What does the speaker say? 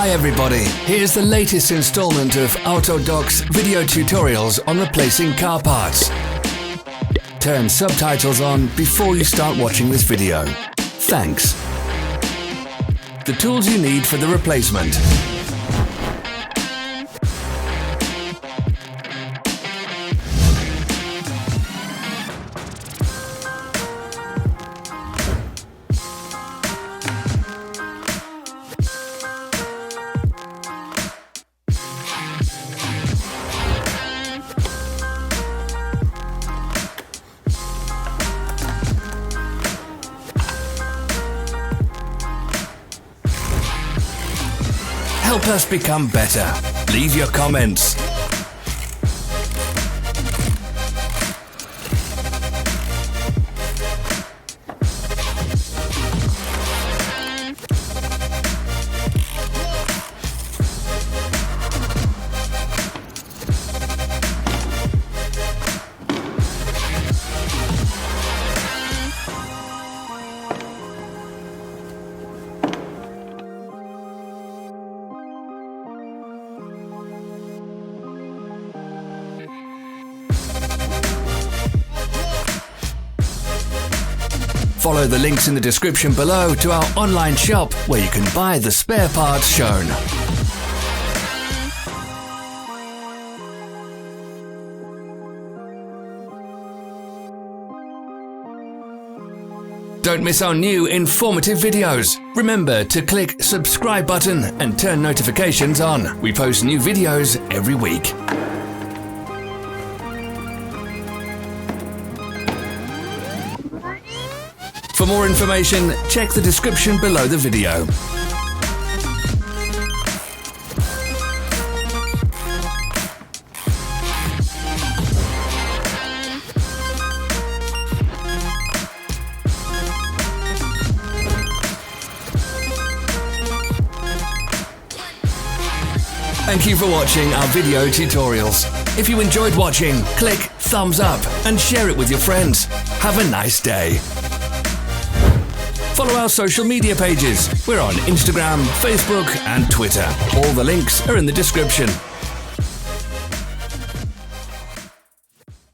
Hi everybody, here's the latest installment of Autodoc's video tutorials on replacing car parts. Turn subtitles on before you start watching this video. Thanks. The tools you need for the replacement. Help us become better. Leave your comments. Follow the links in the description below to our online shop where you can buy the spare parts shown. Don't miss our new informative videos. Remember to click subscribe button and turn notifications on. We post new videos every week. For more information, check the description below the video. Thank you for watching our video tutorials. If you enjoyed watching, click thumbs up and share it with your friends. Have a nice day. Follow our social media pages. We're on Instagram, Facebook and Twitter. All the links are in the description.